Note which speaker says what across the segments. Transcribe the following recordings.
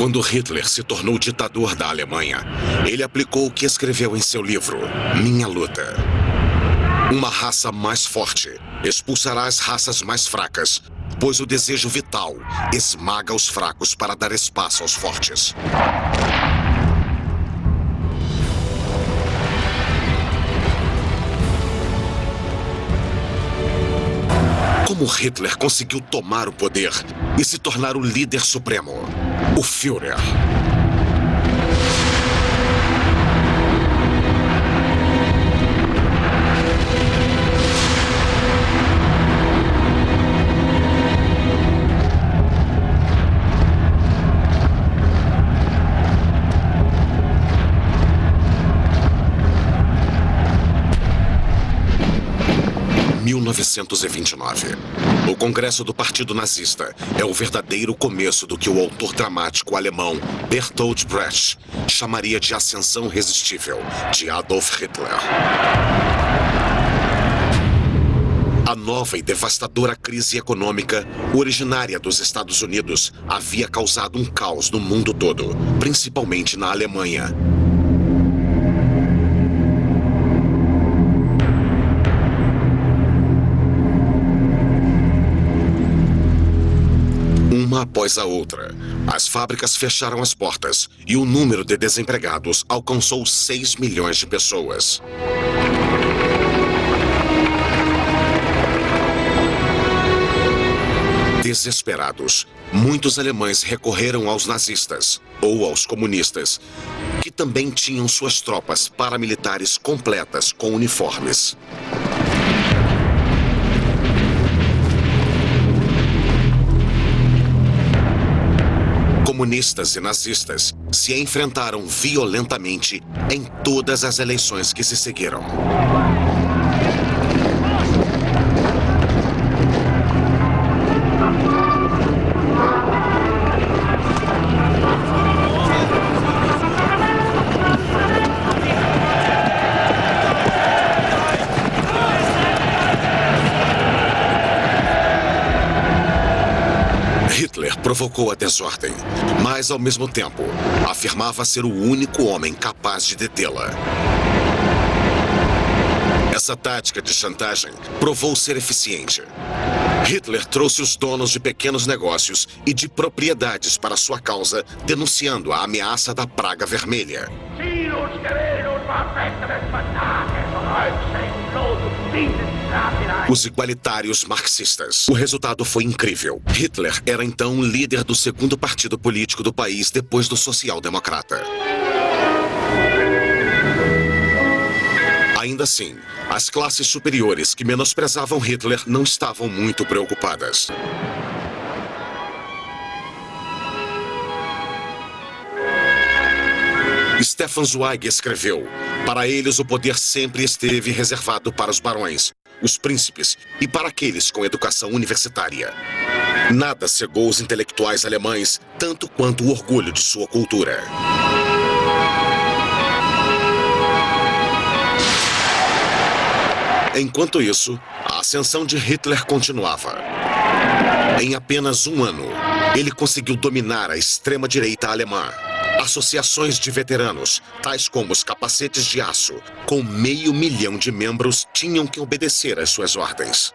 Speaker 1: Quando Hitler se tornou ditador da Alemanha, ele aplicou o que escreveu em seu livro, Minha Luta. Uma raça mais forte expulsará as raças mais fracas, pois o desejo vital esmaga os fracos para dar espaço aos fortes. Como Hitler conseguiu tomar o poder e se tornar o líder supremo, o Führer? 1929. O Congresso do Partido Nazista é o verdadeiro começo do que o autor dramático alemão Bertolt Brecht chamaria de ascensão irresistível de Adolf Hitler. A nova e devastadora crise econômica, originária dos Estados Unidos, havia causado um caos no mundo todo, principalmente na Alemanha. Uma após a outra, as fábricas fecharam as portas e o número de desempregados alcançou 6 milhões de pessoas. Desesperados, muitos alemães recorreram aos nazistas ou aos comunistas, que também tinham suas tropas paramilitares completas com uniformes. Comunistas e nazistas se enfrentaram violentamente em todas as eleições que se seguiram. Hitler provocou a desordem, mas, ao mesmo tempo, afirmava ser o único homem capaz de detê-la. Essa tática de chantagem provou ser eficiente. Hitler trouxe os donos de pequenos negócios e de propriedades para sua causa, denunciando a ameaça da praga vermelha. Os igualitários marxistas. O resultado foi incrível. Hitler era então o líder do segundo partido político do país depois do social-democrata. Ainda assim, as classes superiores que menosprezavam Hitler não estavam muito preocupadas. Stefan Zweig escreveu: para eles o poder sempre esteve reservado para os barões, os príncipes e para aqueles com educação universitária. Nada cegou os intelectuais alemães tanto quanto o orgulho de sua cultura. Enquanto isso, a ascensão de Hitler continuava. Em apenas um ano, ele conseguiu dominar a extrema-direita alemã. Associações de veteranos, tais como os capacetes de aço, com 500 mil de membros, tinham que obedecer às suas ordens.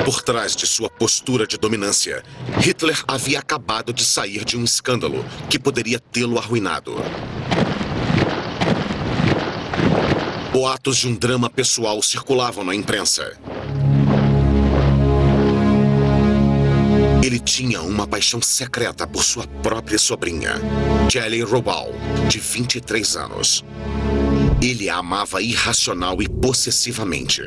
Speaker 1: Por trás de sua postura de dominância, Hitler havia acabado de sair de um escândalo que poderia tê-lo arruinado. Boatos de um drama pessoal circulavam na imprensa. Ele tinha uma paixão secreta por sua própria sobrinha, Jelly Roubal, de 23 anos. Ele a amava irracional e possessivamente.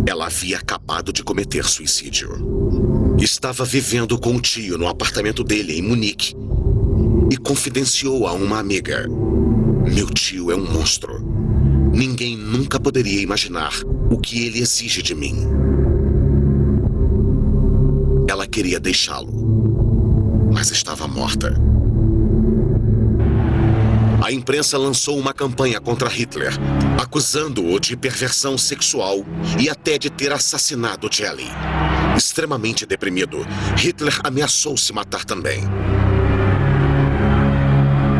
Speaker 1: Ela havia acabado de cometer suicídio. Estava vivendo com o tio no apartamento dele em Munique e confidenciou a uma amiga: meu tio é um monstro. Ninguém nunca poderia imaginar o que ele exige de mim. Ela queria deixá-lo, mas estava morta. A imprensa lançou uma campanha contra Hitler, acusando-o de perversão sexual e até de ter assassinado Jelly. Extremamente deprimido, Hitler ameaçou se matar também.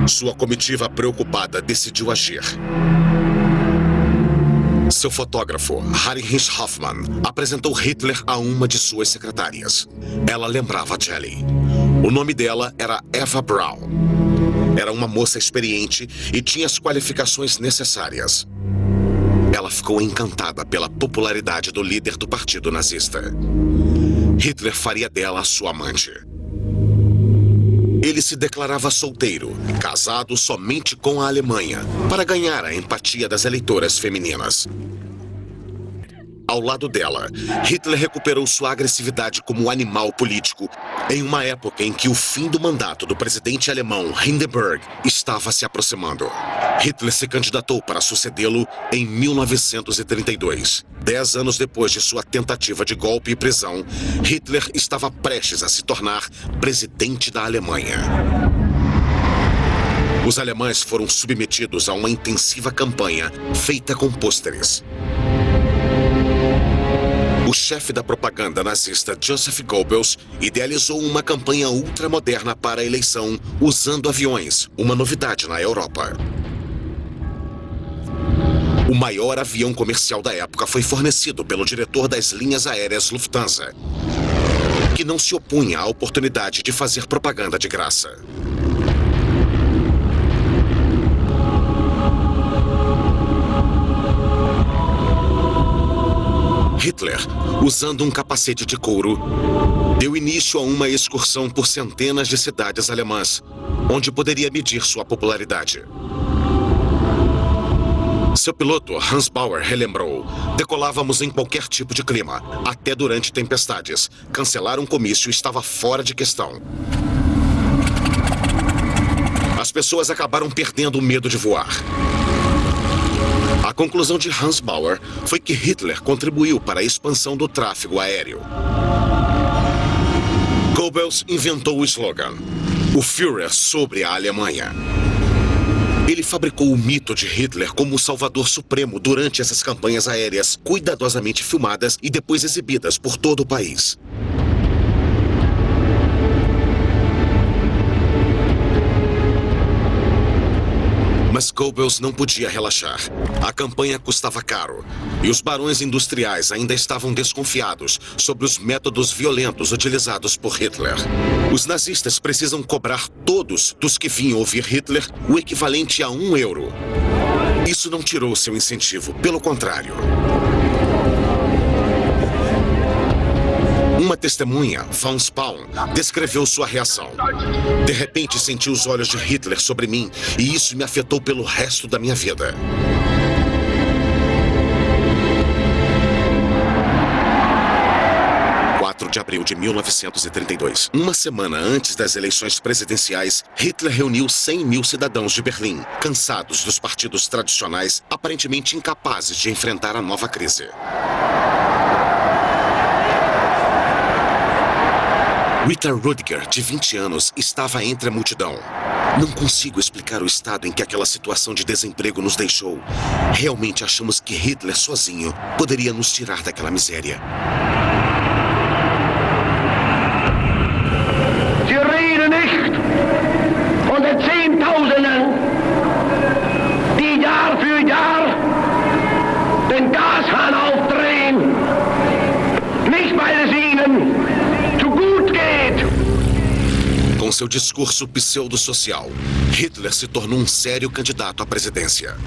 Speaker 1: Sua comitiva preocupada decidiu agir. Seu fotógrafo, Heinrich Hoffmann, apresentou Hitler a uma de suas secretárias. Ela lembrava Jelly. O nome dela era Eva Braun. Era uma moça experiente e tinha as qualificações necessárias. Ela ficou encantada pela popularidade do líder do partido nazista. Hitler faria dela a sua amante. Ele se declarava solteiro, casado somente com a Alemanha, para ganhar a empatia das eleitoras femininas. Ao lado dela, Hitler recuperou sua agressividade como animal político em uma época em que o fim do mandato do presidente alemão Hindenburg estava se aproximando. Hitler se candidatou para sucedê-lo em 1932. 10 anos depois de sua tentativa de golpe e prisão, Hitler estava prestes a se tornar presidente da Alemanha. Os alemães foram submetidos a uma intensiva campanha feita com pôsteres. O chefe da propaganda nazista Joseph Goebbels idealizou uma campanha ultramoderna para a eleição usando aviões, uma novidade na Europa. O maior avião comercial da época foi fornecido pelo diretor das linhas aéreas Lufthansa, que não se opunha à oportunidade de fazer propaganda de graça. Hitler, usando um capacete de couro, deu início a uma excursão por centenas de cidades alemãs, onde poderia medir sua popularidade. Seu piloto, Hans Bauer, relembrou: decolávamos em qualquer tipo de clima, até durante tempestades. Cancelar um comício estava fora de questão. As pessoas acabaram perdendo o medo de voar. A conclusão de Hans Bauer foi que Hitler contribuiu para a expansão do tráfego aéreo. Goebbels inventou o slogan: o Führer sobre a Alemanha. Ele fabricou o mito de Hitler como o salvador supremo durante essas campanhas aéreas, cuidadosamente filmadas e depois exibidas por todo o país. Mas Goebbels não podia relaxar. A campanha custava caro, e os barões industriais ainda estavam desconfiados sobre os métodos violentos utilizados por Hitler. Os nazistas precisam cobrar todos dos que vinham ouvir Hitler o equivalente a €1. Isso não tirou seu incentivo, pelo contrário. Uma testemunha, Von Spaun, descreveu sua reação. De repente senti os olhos de Hitler sobre mim e isso me afetou pelo resto da minha vida. De abril de 1932. Uma semana antes das eleições presidenciais, Hitler reuniu 100 mil cidadãos de Berlim, cansados dos partidos tradicionais, aparentemente incapazes de enfrentar a nova crise. Rita Rudiger, de 20 anos, estava entre a multidão. Não consigo explicar o estado em que aquela situação de desemprego nos deixou. Realmente achamos que Hitler sozinho poderia nos tirar daquela miséria.
Speaker 2: Sie reden nicht von den Zehntausenden, die Jahr für Jahr den Gashahn aufdrehen, nicht weil es ihnen zu gut geht.
Speaker 1: Com seu discurso pseudo-social, Hitler se tornou um sério candidato à presidência.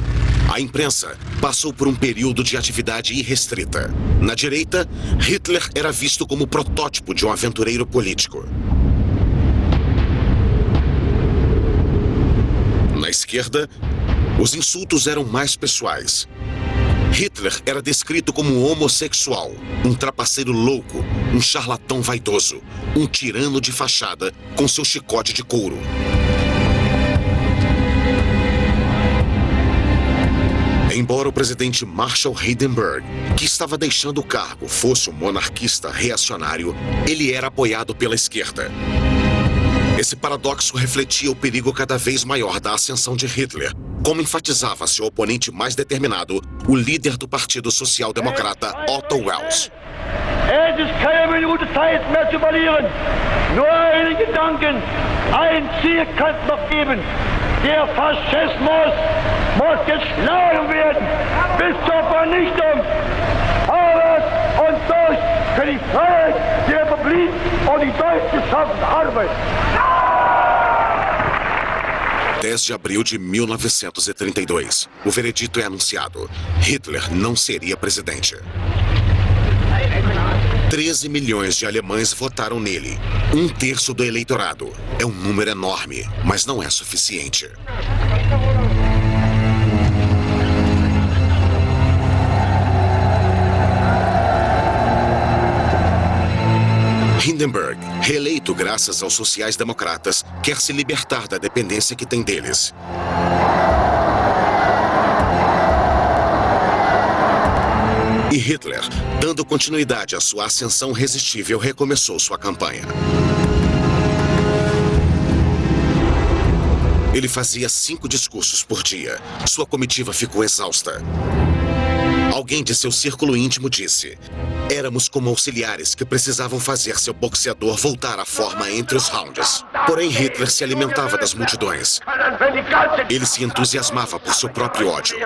Speaker 1: A imprensa passou por um período de atividade irrestrita. Na direita, Hitler era visto como protótipo de um aventureiro político. Na esquerda, os insultos eram mais pessoais. Hitler era descrito como homossexual, um trapaceiro louco, um charlatão vaidoso, um tirano de fachada com seu chicote de couro. Embora o presidente Marshall Hindenburg, que estava deixando o cargo, fosse um monarquista reacionário, ele era apoiado pela esquerda. Esse paradoxo refletia o perigo cada vez maior da ascensão de Hitler, como enfatizava seu oponente mais determinado, o líder do Partido Social Democrata, Otto Wels.
Speaker 2: Es ist keine Minute Zeit mehr zu verlieren. Nur einen Gedanken, ein Ziel kann es noch geben. Der Faschismus muss geschlagen werden bis zur Vernichtung. Arbeit und durch für die Freiheit der Republik und die durchgeschaffene Arbeit.
Speaker 1: 10 de abril de 1932. O veredito é anunciado. Hitler não seria presidente. 13 milhões de alemães votaram nele. 1/3 do eleitorado. É um número enorme, mas não é suficiente. Hindenburg, reeleito graças aos sociais-democratas, quer se libertar da dependência que tem deles. E Hitler, dando continuidade à sua ascensão irresistível, recomeçou sua campanha. Ele fazia 5 discursos por dia. Sua comitiva ficou exausta. Alguém de seu círculo íntimo disse: éramos como auxiliares que precisavam fazer seu boxeador voltar à forma entre os rounds. Porém, Hitler se alimentava das multidões. Ele se entusiasmava por seu próprio ódio.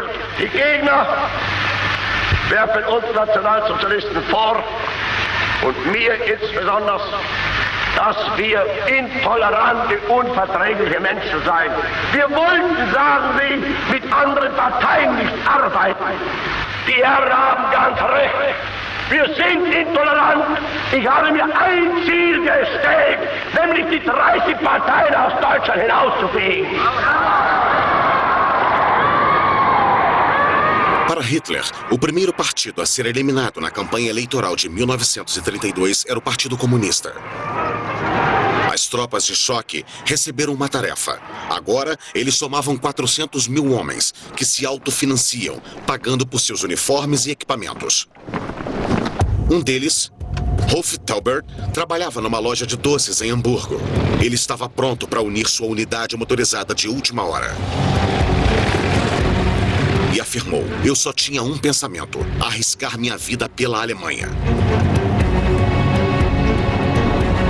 Speaker 2: Werfen uns Nationalsozialisten vor, und mir insbesondere, dass wir intolerante, unverträgliche Menschen seien. Wir wollten, sagen sie, mit anderen Parteien nicht arbeiten. Die Herren haben ganz recht. Wir sind intolerant. Ich habe mir ein Ziel gestellt, nämlich die 30 Parteien aus Deutschland hinauszufegen.
Speaker 1: Para Hitler, o primeiro partido a ser eliminado na campanha eleitoral de 1932 era o Partido Comunista. As tropas de choque receberam uma tarefa. Agora, eles somavam 400 mil homens, que se autofinanciam, pagando por seus uniformes e equipamentos. Um deles, Rolf Taubert, trabalhava numa loja de doces em Hamburgo. Ele estava pronto para unir sua unidade motorizada de última hora. E afirmou: eu só tinha um pensamento: arriscar minha vida pela Alemanha.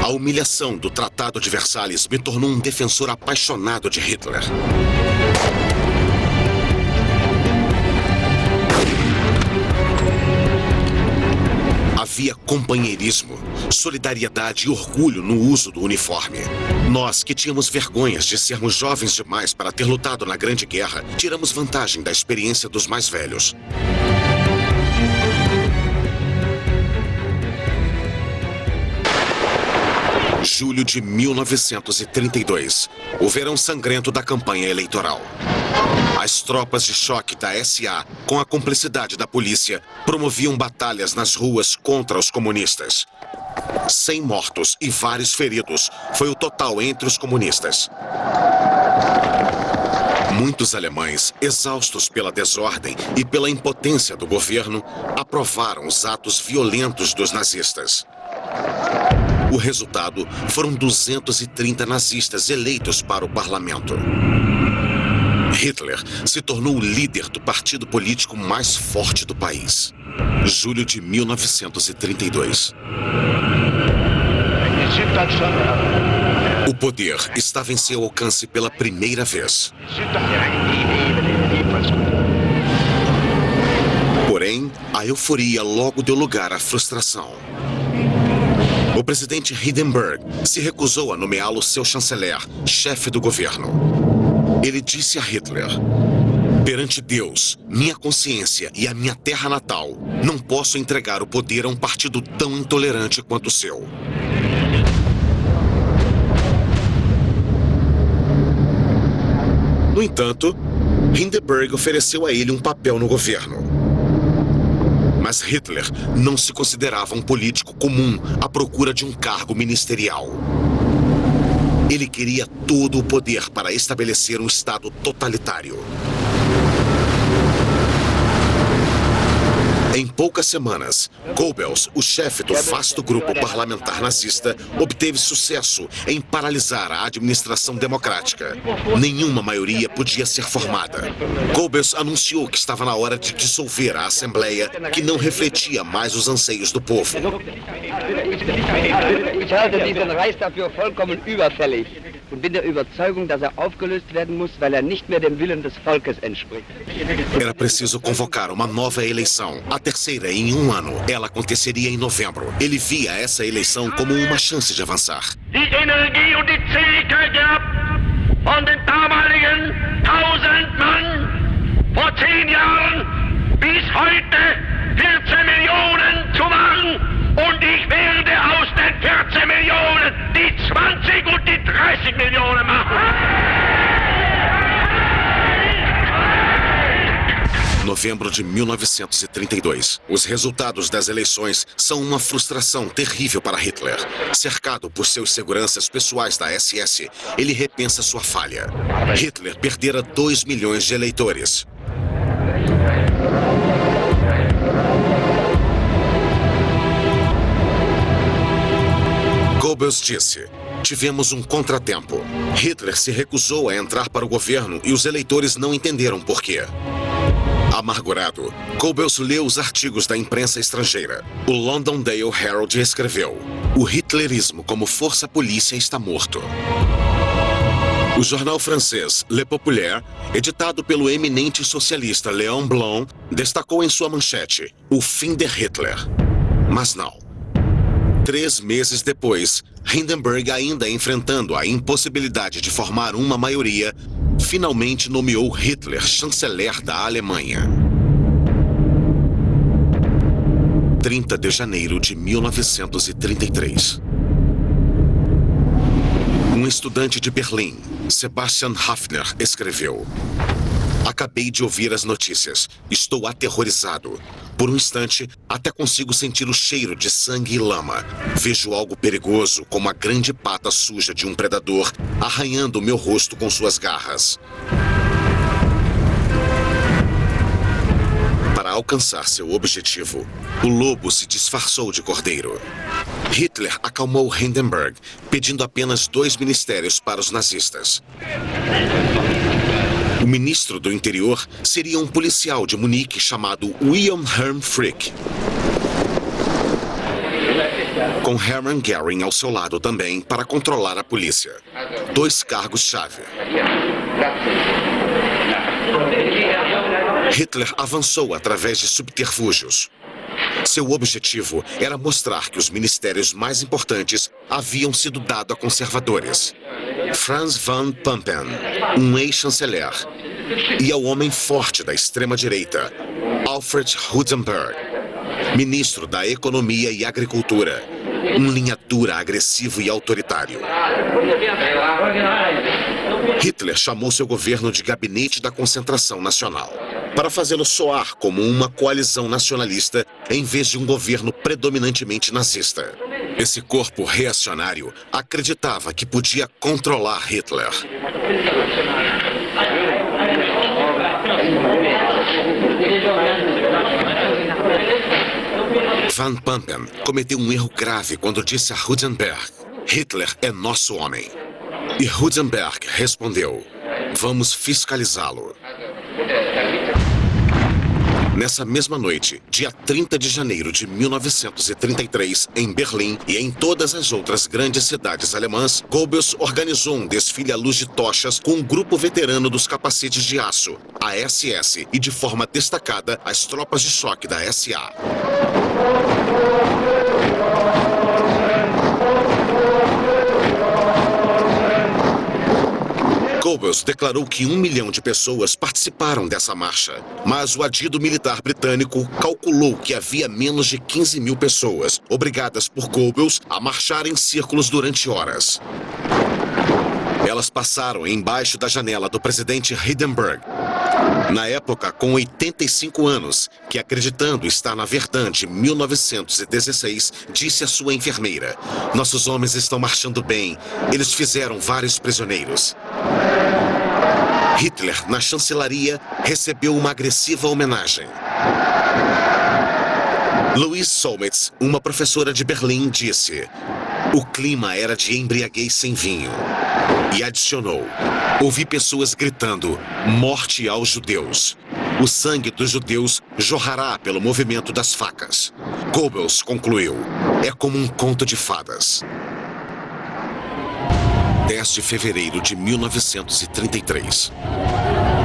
Speaker 1: A humilhação do Tratado de Versalhes me tornou um defensor apaixonado de Hitler. Havia companheirismo, solidariedade e orgulho no uso do uniforme. Nós, que tínhamos vergonhas de sermos jovens demais para ter lutado na Grande Guerra, tiramos vantagem da experiência dos mais velhos. Julho de 1932, o verão sangrento da campanha eleitoral. As tropas de choque da SA, com a cumplicidade da polícia, promoviam batalhas nas ruas contra os comunistas. 100 mortos e vários feridos foi o total entre os comunistas. Muitos alemães, exaustos pela desordem e pela impotência do governo, aprovaram os atos violentos dos nazistas. O resultado foram 230 nazistas eleitos para o parlamento. Hitler se tornou o líder do partido político mais forte do país. Julho de 1932. O poder estava em seu alcance pela primeira vez. Porém, a euforia logo deu lugar à frustração. O presidente Hindenburg se recusou a nomeá-lo seu chanceler, chefe do governo. Ele disse a Hitler: perante Deus, minha consciência e a minha terra natal, não posso entregar o poder a um partido tão intolerante quanto o seu. No entanto, Hindenburg ofereceu a ele um papel no governo. Mas Hitler não se considerava um político comum à procura de um cargo ministerial. Ele queria todo o poder para estabelecer um Estado totalitário. Em poucas semanas, Goebbels, o chefe do vasto grupo parlamentar nazista, obteve sucesso em paralisar a administração democrática. Nenhuma maioria podia ser formada. Goebbels anunciou que estava na hora de dissolver a Assembleia, que não refletia mais os anseios do povo.
Speaker 3: Ich halte diesen Reichstag für vollkommen überfällig und bin der Überzeugung, dass aufgelöst werden muss, weil nicht mehr dem Willen des Volkes entspricht.
Speaker 1: Era preciso convocar uma nova eleição, a terceira em um ano. Ela aconteceria em novembro. Ele via essa eleição como uma chance de avançar.
Speaker 2: Die Energie und die Zähigkeit gehabt, von den damaligen 1000 Mann vor 10 Jahren bis heute 14 Millionen zu machen. Und ich werde aus den 14 Millionen die 20 und die 30 Millionen machen.
Speaker 1: Novembro de 1932. Os resultados das eleições são uma frustração terrível para Hitler. Cercado por seus seguranças pessoais da SS, ele repensa sua falha. Hitler perdera 2 milhões de eleitores. Goebbels disse: tivemos um contratempo. Hitler se recusou a entrar para o governo e os eleitores não entenderam por quê. Amargurado, Goebbels leu os artigos da imprensa estrangeira. O Londonderry Herald escreveu: o hitlerismo como força-polícia está morto. O jornal francês Le Populaire, editado pelo eminente socialista Léon Blum, destacou em sua manchete: o fim de Hitler. Mas não. 3 meses depois, Hindenburg, ainda enfrentando a impossibilidade de formar uma maioria, finalmente nomeou Hitler chanceler da Alemanha. 30 de janeiro de 1933. Um estudante de Berlim, Sebastian Hafner, escreveu: acabei de ouvir as notícias. Estou aterrorizado. Por um instante, até consigo sentir o cheiro de sangue e lama. Vejo algo perigoso, como a grande pata suja de um predador, arranhando meu rosto com suas garras. Para alcançar seu objetivo, o lobo se disfarçou de cordeiro. Hitler acalmou Hindenburg, pedindo apenas 2 ministérios para os nazistas. O ministro do interior seria um policial de Munique chamado Wilhelm Hermann Frick, com Hermann Göring ao seu lado também para controlar a polícia. 2 cargos-chave. Hitler avançou através de subterfúgios. Seu objetivo era mostrar que os ministérios mais importantes haviam sido dados a conservadores. Franz von Papen, um ex-chanceler, e ao homem forte da extrema-direita, Alfred Hudenberg, ministro da Economia e Agricultura, um linha dura, agressivo e autoritário. Hitler chamou seu governo de Gabinete da Concentração Nacional, para fazê-lo soar como uma coalizão nacionalista em vez de um governo predominantemente nazista. Esse corpo reacionário acreditava que podia controlar Hitler. Von Papen cometeu um erro grave quando disse a Hudenberg: Hitler é nosso homem. E Hudenberg respondeu: vamos fiscalizá-lo. Nessa mesma noite, dia 30 de janeiro de 1933, em Berlim e em todas as outras grandes cidades alemãs, Goebbels organizou um desfile à luz de tochas com um grupo veterano dos capacetes de aço, a SS, e de forma destacada as tropas de choque da SA. Goebbels declarou que 1 milhão de pessoas participaram dessa marcha, mas o adido militar britânico calculou que havia menos de 15 mil pessoas, obrigadas por Goebbels a marchar em círculos durante horas. Elas passaram embaixo da janela do presidente Hindenburg, na época com 85 anos, que, acreditando estar na Verdun de 1916, disse à sua enfermeira: nossos homens estão marchando bem, eles fizeram vários prisioneiros. Hitler, na chancelaria, recebeu uma agressiva homenagem. Louise Solmitz, uma professora de Berlim, disse: o clima era de embriaguez sem vinho. E adicionou: ouvi pessoas gritando: morte aos judeus. O sangue dos judeus jorrará pelo movimento das facas. Goebbels concluiu: é como um conto de fadas. 10 de fevereiro de 1933.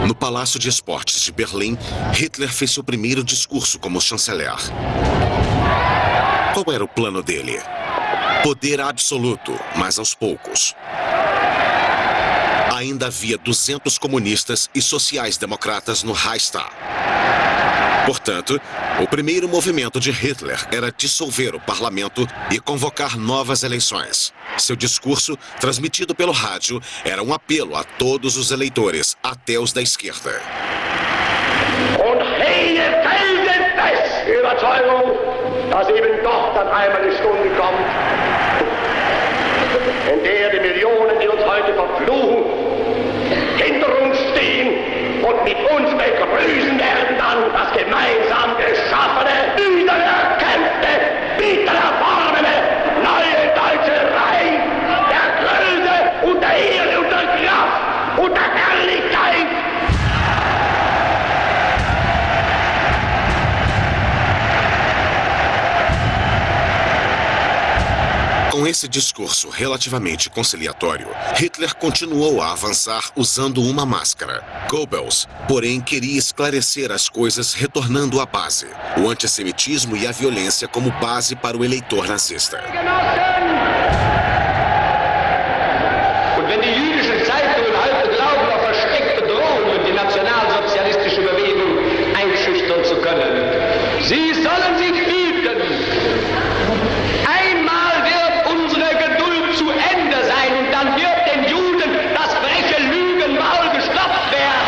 Speaker 1: No Palácio de Esportes de Berlim, Hitler fez seu primeiro discurso como chanceler. Qual era o plano dele? Poder absoluto, mas aos poucos. Ainda havia 200 comunistas e sociais-democratas no Reichstag. Portanto, o primeiro movimento de Hitler era dissolver o parlamento e convocar novas eleições. Seu discurso, transmitido pelo rádio, era um apelo a todos os eleitores, até os da esquerda.
Speaker 2: Und hege felsenfest Überzeugung, dass eben doch dann einmal die Stunde kommt, in der die Millionen, die uns heute verfluchen, hinter uns stehen und mit uns begrüßen werden dann das gemeinsam geschaffene, wiedererkämpfte, wiedererworbene, neue deutsche Reich der Größe und der Ehre und der Kraft und der Herrlichkeit.
Speaker 1: Com esse discurso relativamente conciliatório, Hitler continuou a avançar usando uma máscara. Goebbels, porém, queria esclarecer as coisas retornando à base, o antissemitismo e a violência como base para o eleitor nazista.
Speaker 4: Und wenn die jüdischen Zeitungen heute glauben, auf versteckte Drohungen die nationalsozialistische Bewegung einschüchtern zu können, sie sollen sich hüten. Einmal wird unsere Geduld zu Ende sein und dann wird den Juden das freche Lügenmaul gestopft werden.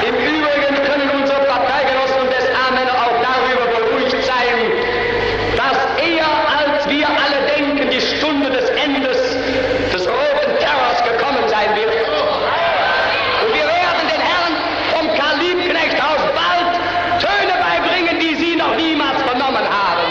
Speaker 4: Im Übrigen können unsere Parteigenossen und SA-Männer auch darüber beruhigt sein, dass eher als wir alle denken, die Stunde des Endes des roten Terrors gekommen sein wird. Und wir werden den Herren vom Karl-Liebknecht-Haus bald Töne beibringen, die sie noch niemals vernommen haben.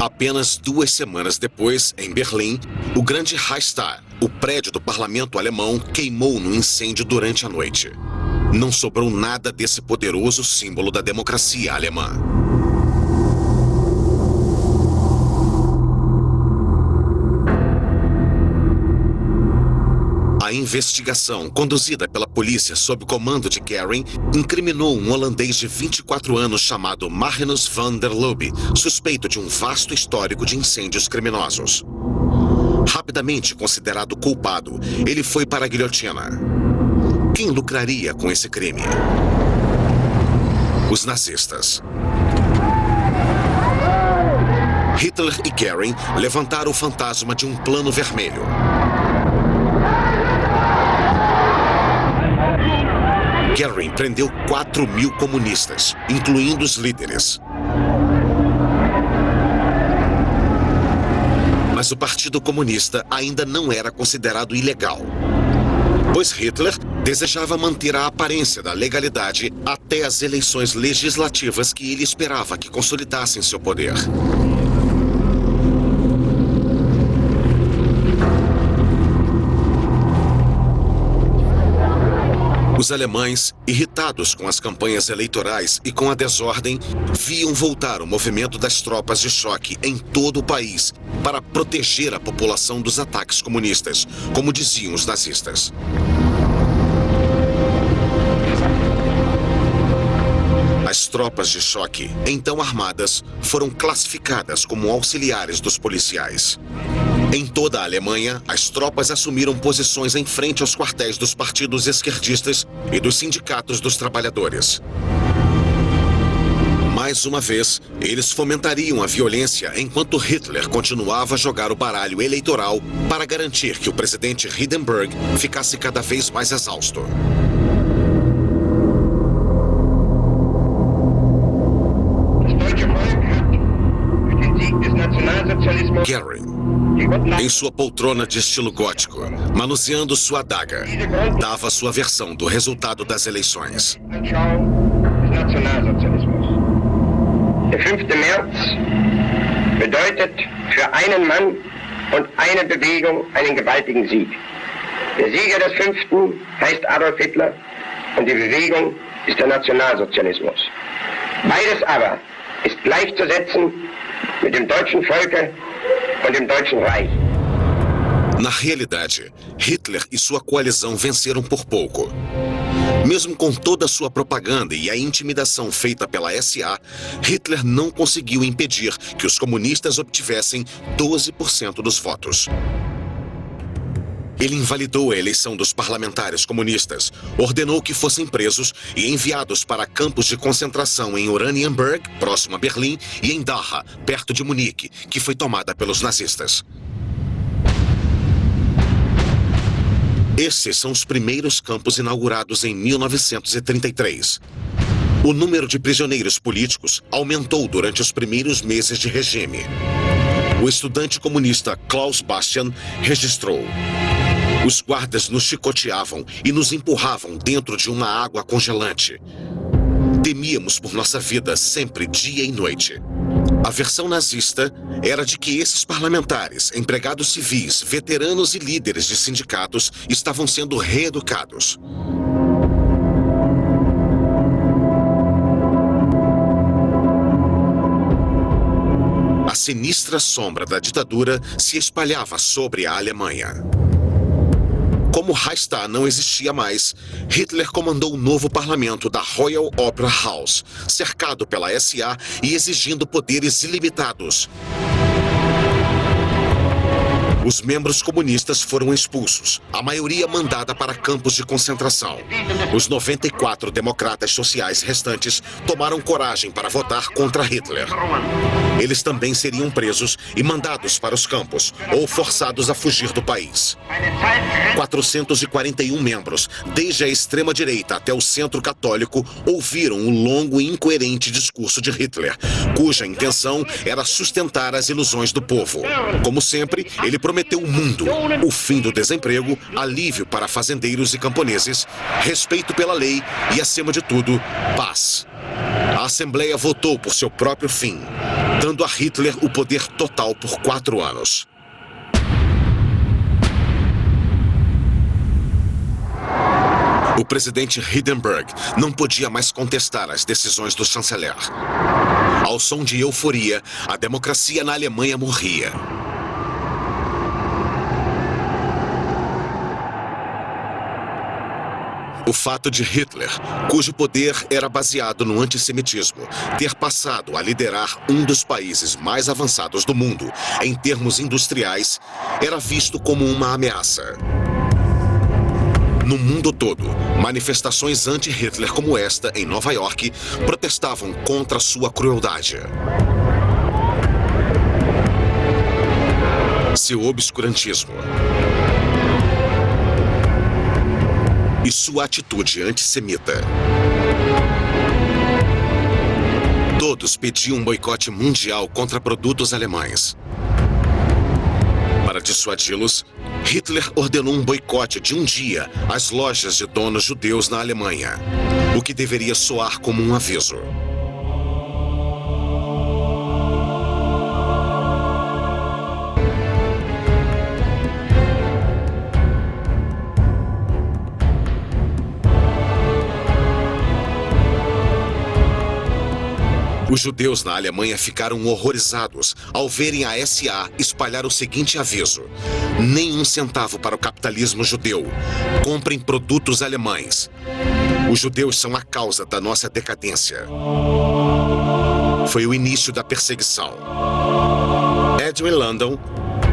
Speaker 1: Apenas 2 semanas depois, em Berlim, o grande Reichstag, o prédio do parlamento alemão, queimou no incêndio durante a noite. Não sobrou nada desse poderoso símbolo da democracia alemã. A investigação, conduzida pela polícia sob comando de Göring, incriminou um holandês de 24 anos chamado Magnus van der Lubbe, suspeito de um vasto histórico de incêndios criminosos. Rapidamente considerado culpado, ele foi para a guilhotina. Quem lucraria com esse crime? Os nazistas. Hitler e Göring levantaram o fantasma de um plano vermelho. Göring prendeu 4.000 comunistas, incluindo os líderes. Mas o Partido Comunista ainda não era considerado ilegal, pois Hitler desejava manter a aparência da legalidade até as eleições legislativas que ele esperava que consolidassem seu poder. Os alemães, irritados com as campanhas eleitorais e com a desordem, viam voltar o movimento das tropas de choque em todo o país para proteger a população dos ataques comunistas, como diziam os nazistas. As tropas de choque, então armadas, foram classificadas como auxiliares dos policiais. Em toda a Alemanha, as tropas assumiram posições em frente aos quartéis dos partidos esquerdistas e dos sindicatos dos trabalhadores. Mais Mais uma vez, eles fomentariam a violência enquanto Hitler continuava a jogar o baralho eleitoral para garantir que o presidente Hindenburg ficasse cada vez mais exausto. Goering, em sua poltrona de estilo gótico, manuseando sua adaga, dava sua versão do resultado das eleições.
Speaker 2: Der 5. März bedeutet für einen Mann und eine Bewegung einen gewaltigen Sieg. Der Sieger des 5. heißt Adolf Hitler und die Bewegung ist der Nationalsozialismus. Beides aber ist gleichzusetzen mit dem deutschen Volke und dem Deutschen Reich.
Speaker 1: Na realidade, Hitler e sua coalizão venceram por pouco. Mesmo com toda a sua propaganda e a intimidação feita pela SA, Hitler não conseguiu impedir que os comunistas obtivessem 12% dos votos. Ele invalidou a eleição dos parlamentares comunistas, ordenou que fossem presos e enviados para campos de concentração em Oranienburg, próximo a Berlim, e em Dachau, perto de Munique, que foi tomada pelos nazistas. Esses são os primeiros campos inaugurados em 1933. O número de prisioneiros políticos aumentou durante os primeiros meses de regime. O estudante comunista Klaus Bastian registrou: os guardas nos chicoteavam e nos empurravam dentro de uma água congelante. Temíamos por nossa vida sempre, dia e noite. A versão nazista era de que esses parlamentares, empregados civis, veteranos e líderes de sindicatos estavam sendo reeducados. A sinistra sombra da ditadura se espalhava sobre a Alemanha. Como o Reichstag não existia mais, Hitler comandou o novo parlamento da Royal Opera House, cercado pela SA e exigindo poderes ilimitados. Os membros comunistas foram expulsos, a maioria mandada para campos de concentração. Os 94 democratas sociais restantes tomaram coragem para votar contra Hitler. Eles também seriam presos e mandados para os campos, ou forçados a fugir do país. 441 membros, desde a extrema-direita até o centro católico, ouviram o longo e incoerente discurso de Hitler, cuja intenção era sustentar as ilusões do povo. Como sempre, ele prometeu o mundo, o fim do desemprego, alívio para fazendeiros e camponeses, respeito pela lei e, acima de tudo, paz. A Assembleia votou por seu próprio fim, dando a Hitler o poder total por 4 anos. O presidente Hindenburg não podia mais contestar as decisões do chanceler. Ao som de euforia, a democracia na Alemanha morria. O fato de Hitler, cujo poder era baseado no antissemitismo, ter passado a liderar um dos países mais avançados do mundo, em termos industriais, era visto como uma ameaça. No mundo todo, manifestações anti-Hitler como esta, em Nova York, protestavam contra sua crueldade. Seu obscurantismo e sua atitude antissemita. Todos pediam um boicote mundial contra produtos alemães. Para dissuadi-los, Hitler ordenou um boicote de um dia às lojas de donos judeus na Alemanha, o que deveria soar como um aviso. Os judeus na Alemanha ficaram horrorizados ao verem a SA espalhar o seguinte aviso: nem um centavo para o capitalismo judeu. Comprem produtos alemães. Os judeus são a causa da nossa decadência. Foi o início da perseguição. Edwin Landau,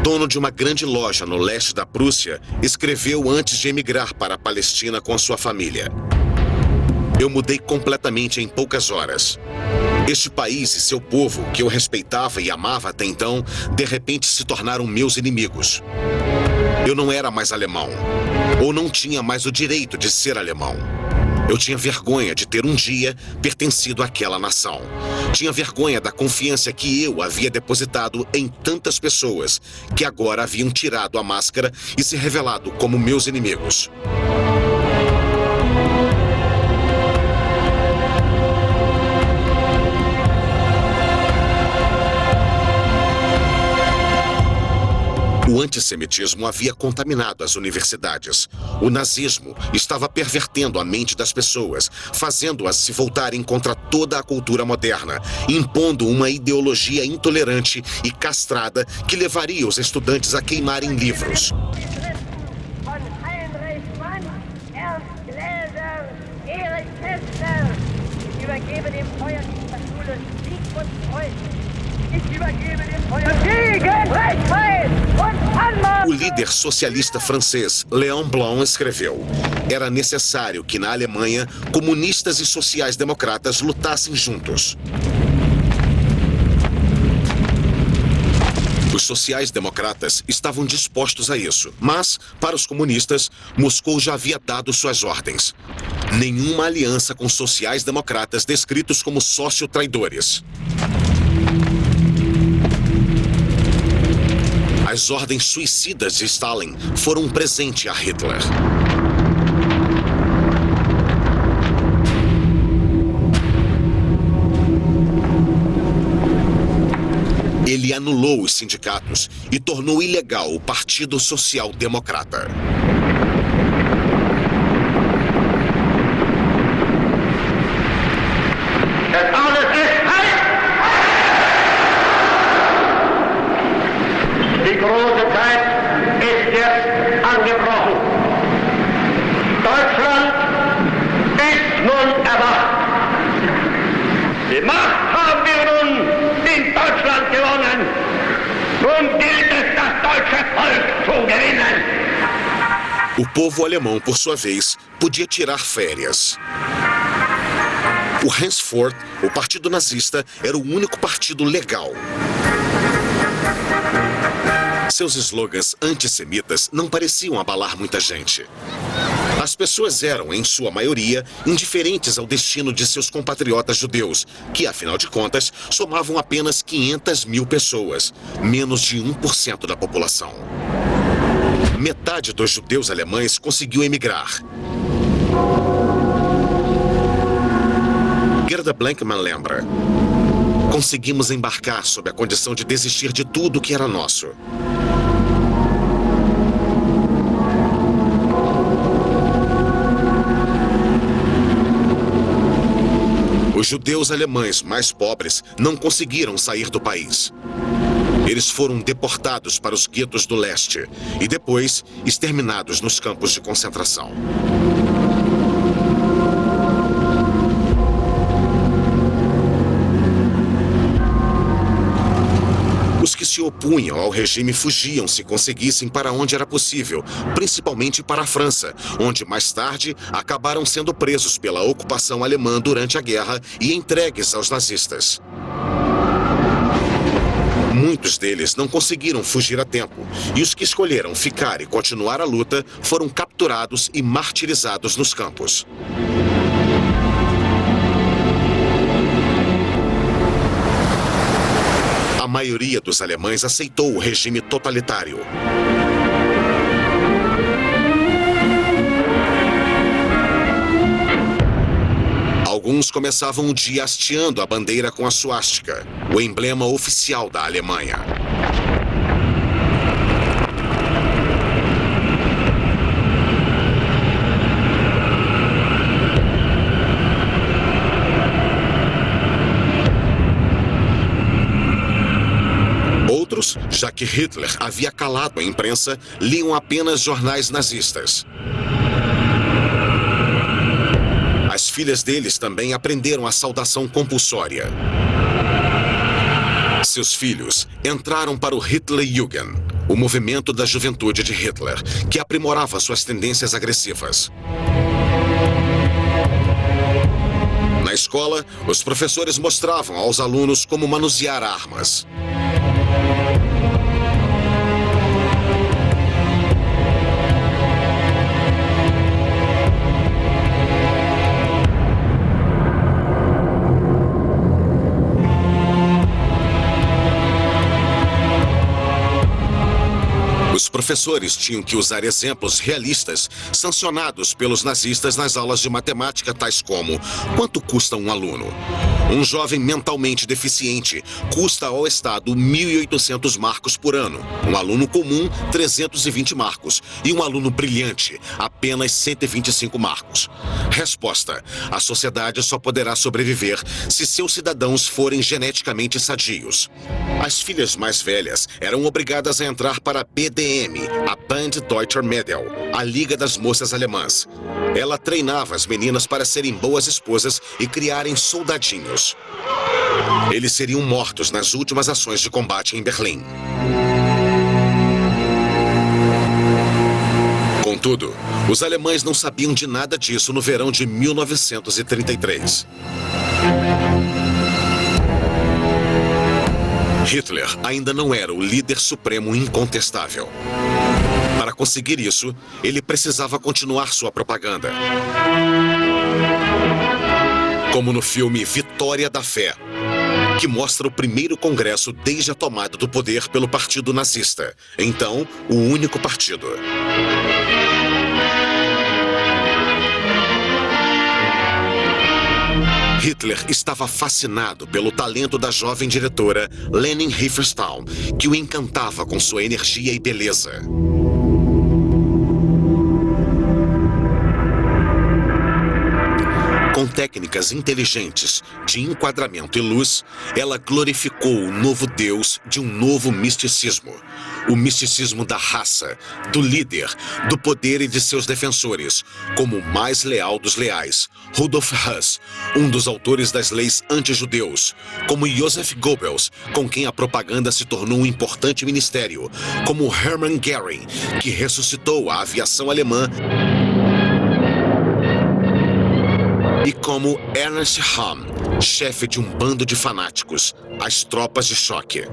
Speaker 1: dono de uma grande loja no leste da Prússia, escreveu antes de emigrar para a Palestina com sua família: eu mudei completamente em poucas horas. Este país e seu povo, que eu respeitava e amava até então, de repente se tornaram meus inimigos. Eu não era mais alemão, ou não tinha mais o direito de ser alemão. Eu tinha vergonha de ter um dia pertencido àquela nação. Tinha vergonha da confiança que eu havia depositado em tantas pessoas que agora haviam tirado a máscara e se revelado como meus inimigos. O antissemitismo havia contaminado as universidades. O nazismo estava pervertendo a mente das pessoas, fazendo-as se voltarem contra toda a cultura moderna, impondo uma ideologia intolerante e castrada que levaria os estudantes a queimarem livros. O líder socialista francês Léon Blum escreveu: era necessário que na Alemanha comunistas e sociais-democratas lutassem juntos. Os sociais-democratas estavam dispostos a isso, mas, para os comunistas, Moscou já havia dado suas ordens. Nenhuma aliança com sociais-democratas descritos como sócio-traidores. As ordens suicidas de Stalin foram um presente a Hitler. Ele anulou os sindicatos e tornou ilegal o Partido Social Democrata.
Speaker 2: Die große Zeit ist jetzt angebrochen. Deutschland ist nun erwacht. Die Macht haben wir nun in Deutschland gewonnen. Nun gilt es, das deutsche Volk zu gewinnen.
Speaker 1: O povo alemão, por sua vez, podia tirar férias. O henceforth, o partido nazista, era o único partido legal. Seus slogans antissemitas não pareciam abalar muita gente. As pessoas eram, em sua maioria, indiferentes ao destino de seus compatriotas judeus, que, afinal de contas, somavam apenas 500 mil pessoas, menos de 1% da população. Metade dos judeus alemães conseguiu emigrar. Gerda Blankman lembra: conseguimos embarcar sob a condição de desistir de tudo que era nosso. Os judeus alemães mais pobres não conseguiram sair do país. Eles foram deportados para os guetos do leste e depois exterminados nos campos de concentração. Os que se opunham ao regime fugiam se conseguissem para onde era possível, principalmente para a França, onde mais tarde acabaram sendo presos pela ocupação alemã durante a guerra e entregues aos nazistas. Muitos deles não conseguiram fugir a tempo, e os que escolheram ficar e continuar a luta foram capturados e martirizados nos campos. A maioria dos alemães aceitou o regime totalitário. Alguns começavam o dia hasteando a bandeira com a suástica, o emblema oficial da Alemanha. Outros, já que Hitler havia calado a imprensa, liam apenas jornais nazistas. As filhas deles também aprenderam a saudação compulsória. Seus filhos entraram para o Hitlerjugend, o movimento da juventude de Hitler, que aprimorava suas tendências agressivas. Na escola escola, os professores mostravam aos alunos como manusear armas. Os professores tinham que usar exemplos realistas sancionados pelos nazistas nas aulas de matemática, tais como: quanto custa um aluno? Um jovem mentalmente deficiente custa ao Estado 1.800 marcos por ano. Um aluno comum, 320 marcos. E um aluno brilhante, apenas 125 marcos. Resposta: a sociedade só poderá sobreviver se seus cidadãos forem geneticamente sadios. As filhas mais velhas eram obrigadas a entrar para a BDM, a Band Deutscher Mädel, a Liga das Moças Alemãs. Ela treinava as meninas para serem boas esposas e criarem soldadinhos. Eles seriam mortos nas últimas ações de combate em Berlim. Contudo, os alemães não sabiam de nada disso no verão de 1933. Hitler ainda não era o líder supremo incontestável. Para conseguir isso, ele precisava continuar sua propaganda. Como no filme Vitória da Fé, que mostra o primeiro congresso desde a tomada do poder pelo Partido Nazista, então o único partido. Hitler estava fascinado pelo talento da jovem diretora Leni Riefenstahl, que o encantava com sua energia e beleza. Com técnicas inteligentes de enquadramento e luz, ela glorificou o novo Deus de um novo misticismo. O misticismo da raça, do líder, do poder e de seus defensores, como o mais leal dos leais, Rudolf Höss, um dos autores das leis anti-judeus, como Joseph Goebbels, com quem a propaganda se tornou um importante ministério, como Hermann Göring, que ressuscitou a aviação alemã, e como Ernst Röhm, chefe de um bando de fanáticos, as tropas de choque.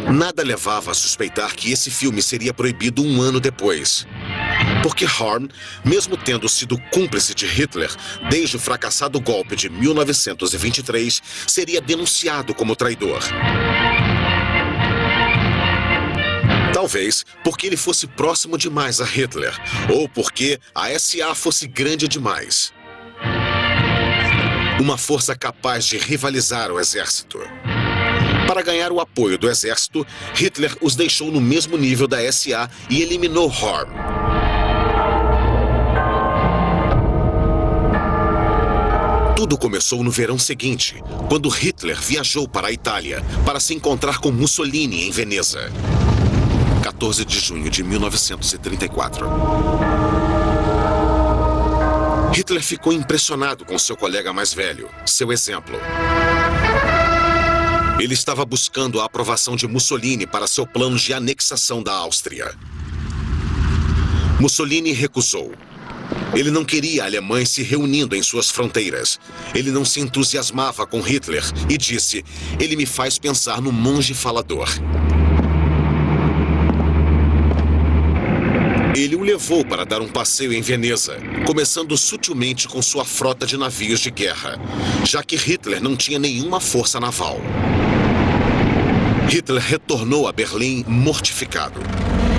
Speaker 1: Nada levava a suspeitar que esse filme seria proibido um ano depois. Porque Röhm, mesmo tendo sido cúmplice de Hitler desde o fracassado golpe de 1923, seria denunciado como traidor. Talvez porque ele fosse próximo demais a Hitler, ou porque a SA fosse grande demais. Uma força capaz de rivalizar o exército. Para ganhar o apoio do exército, Hitler os deixou no mesmo nível da SA e eliminou Röhm. Tudo começou no verão seguinte, quando Hitler viajou para a Itália para se encontrar com Mussolini em Veneza. 14 de junho de 1934. Hitler ficou impressionado com seu colega mais velho, seu exemplo. Ele estava buscando a aprovação de Mussolini para seu plano de anexação da Áustria. Mussolini recusou. Ele não queria alemães se reunindo em suas fronteiras. Ele não se entusiasmava com Hitler e disse: "Ele me faz pensar no monge falador." Ele o levou para dar um passeio em Veneza, começando sutilmente com sua frota de navios de guerra, já que Hitler não tinha nenhuma força naval. Hitler retornou a Berlim mortificado.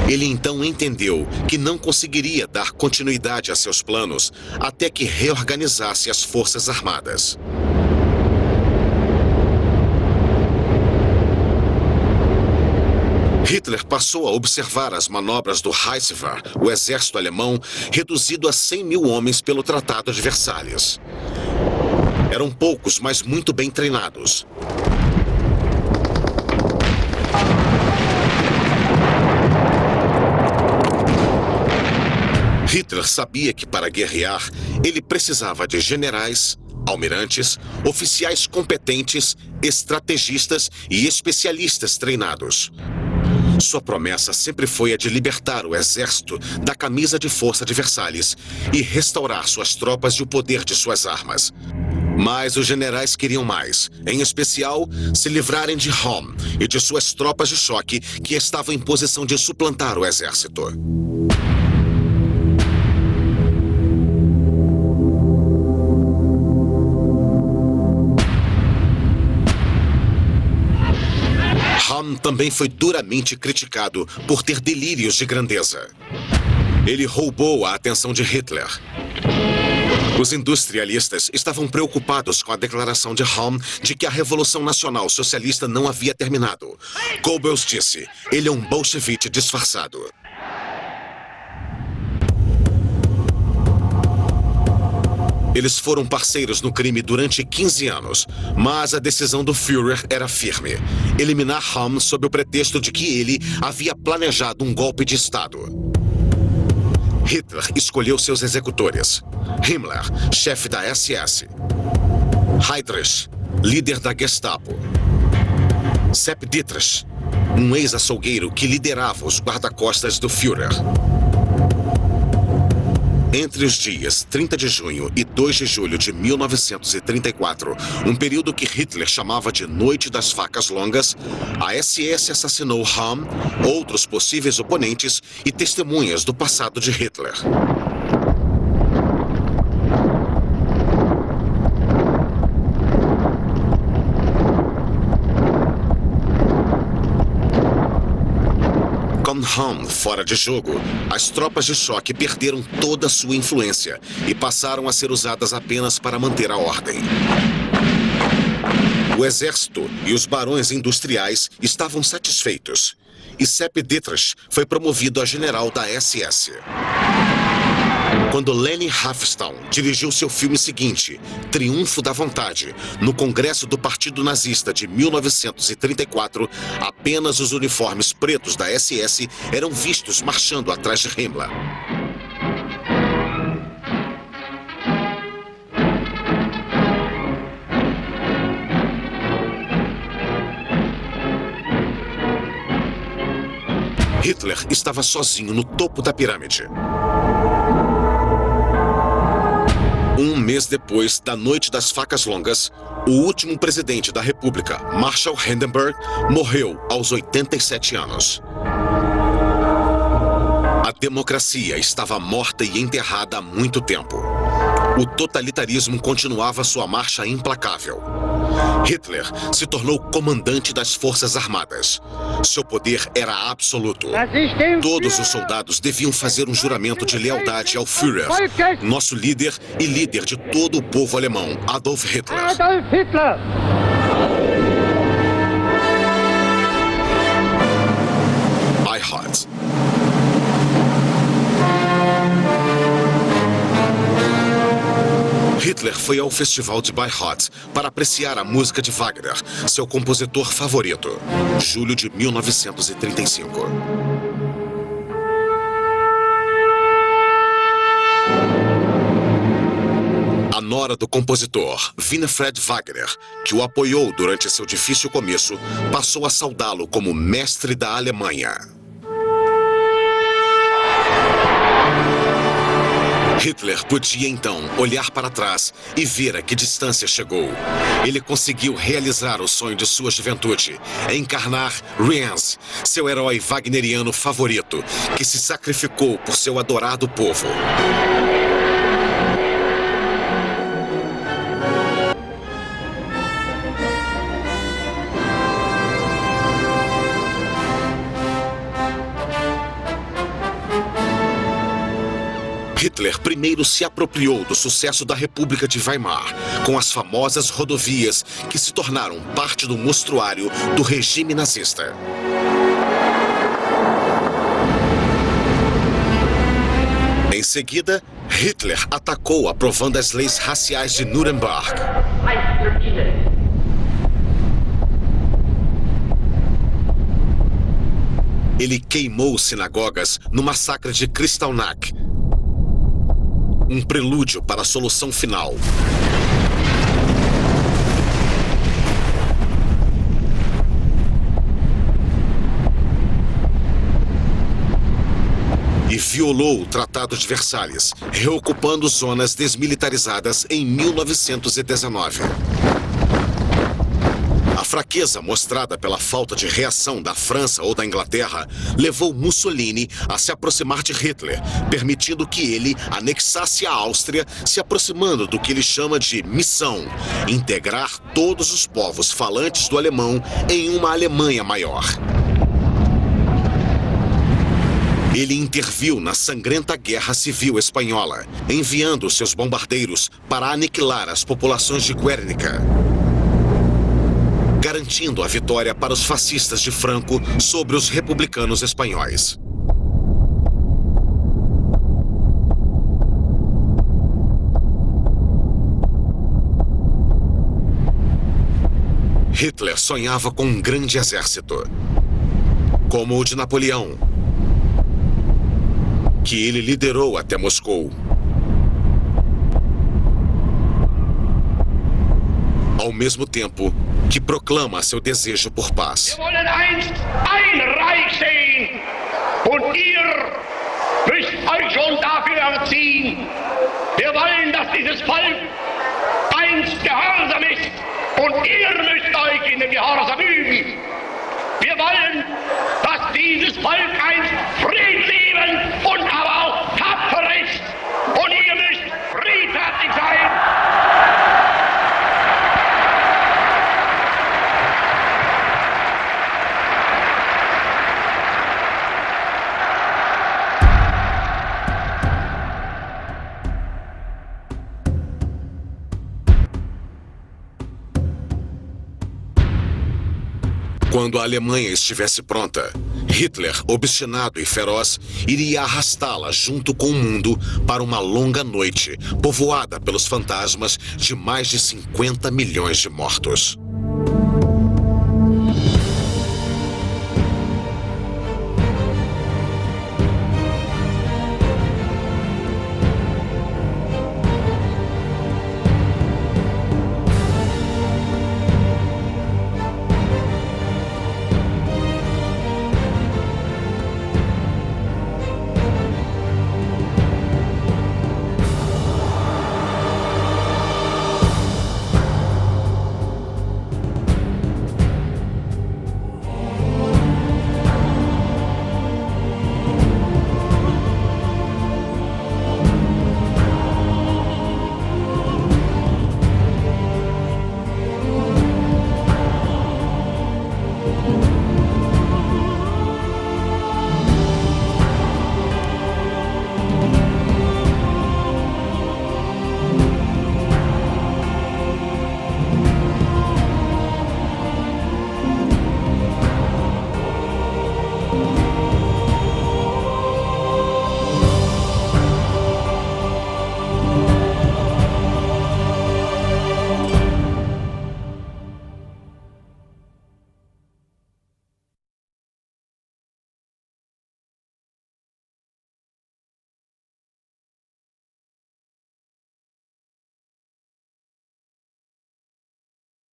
Speaker 1: Ele então entendeu que não conseguiria dar continuidade a seus planos até que reorganizasse as forças armadas. Hitler passou a observar as manobras do Reichswehr, o exército alemão, reduzido a 100 mil homens pelo Tratado de Versalhes. Eram poucos, mas muito bem treinados. Hitler sabia que para guerrear, ele precisava de generais, almirantes, oficiais competentes, estrategistas e especialistas treinados. Sua promessa sempre foi a de libertar o exército da camisa de força de Versalhes e restaurar suas tropas e o poder de suas armas. Mas os generais queriam mais, em especial, se livrarem de Homme e de suas tropas de choque que estavam em posição de suplantar o exército. Homme também foi duramente criticado por ter delírios de grandeza. Ele roubou a atenção de Hitler. Os industrialistas estavam preocupados com a declaração de Homme de que a Revolução Nacional Socialista não havia terminado. Goebbels disse, ele é um bolchevique disfarçado. Eles foram parceiros no crime durante 15 anos, mas a decisão do Führer era firme. Eliminar Homme sob o pretexto de que ele havia planejado um golpe de Estado. Hitler escolheu seus executores. Himmler, chefe da SS. Heydrich, líder da Gestapo. Sepp Dietrich, um ex-açougueiro que liderava os guarda-costas do Führer. Entre os dias 30 de junho e 2 de julho de 1934, um período que Hitler chamava de Noite das Facas Longas, a SS assassinou Homme, outros possíveis oponentes e testemunhas do passado de Hitler. Com Homme fora de jogo, as tropas de choque perderam toda a sua influência e passaram a ser usadas apenas para manter a ordem. O exército e os barões industriais estavam satisfeitos, e Sepp Dietrich foi promovido a general da SS. Quando Leni Riefenstahl dirigiu seu filme seguinte, Triunfo da Vontade, no Congresso do Partido Nazista de 1934, apenas os uniformes pretos da SS eram vistos marchando atrás de Himmler. Hitler estava sozinho no topo da pirâmide. Um mês depois da Noite das Facas Longas, o último presidente da República, Marshall Hindenburg, morreu aos 87 anos. A democracia estava morta e enterrada há muito tempo. O totalitarismo continuava sua marcha implacável. Hitler se tornou comandante das Forças Armadas. Seu poder era absoluto. Todos os soldados deviam fazer um juramento de lealdade ao Führer, nosso líder e líder de todo o povo alemão, Adolf Hitler.
Speaker 5: Adolf Hitler!
Speaker 1: Eyehart. Hitler foi ao Festival de Bayreuth para apreciar a música de Wagner, seu compositor favorito, julho de 1935. A nora do compositor, Winifred Wagner, que o apoiou durante seu difícil começo, passou a saudá-lo como mestre da Alemanha. Hitler podia, então, olhar para trás e ver a que distância chegou. Ele conseguiu realizar o sonho de sua juventude, encarnar Rienz, seu herói wagneriano favorito, que se sacrificou por seu adorado povo. Hitler primeiro se apropriou do sucesso da República de Weimar, com as famosas rodovias que se tornaram parte do mostruário do regime nazista. Em seguida, Hitler atacou aprovando as leis raciais de Nuremberg. Ele queimou sinagogas no massacre de Kristallnacht, um prelúdio para a solução final. violou o Tratado de Versalhes, reocupando zonas desmilitarizadas em 1919. A fraqueza mostrada pela falta de reação da França ou da Inglaterra levou Mussolini a se aproximar de Hitler, permitindo que ele anexasse a Áustria, se aproximando do que ele chama de missão: integrar todos os povos falantes do alemão em uma Alemanha maior. Ele interviu na sangrenta Guerra Civil Espanhola, enviando seus bombardeiros para aniquilar as populações de Guernica, garantindo a vitória para os fascistas de Franco sobre os republicanos espanhóis. Hitler sonhava com um grande exército, como o de Napoleão, que ele liderou até Moscou. Ao mesmo tempo que proclama seu desejo por paz.
Speaker 2: Wir wollen einst ein Reich sehen und ihr müsst euch schon dafür erziehen. Wir wollen, dass dieses Volk einst gehorsam ist und ihr müsst euch in den Gehorsam üben. Wir wollen, dass dieses Volk einst friedliebend und aber auch tapfer ist und ihr müsst friedfertig sein.
Speaker 1: Quando a Alemanha estivesse pronta, Hitler, obstinado e feroz, iria arrastá-la junto com o mundo para uma longa noite, povoada pelos fantasmas de mais de 50 milhões de mortos.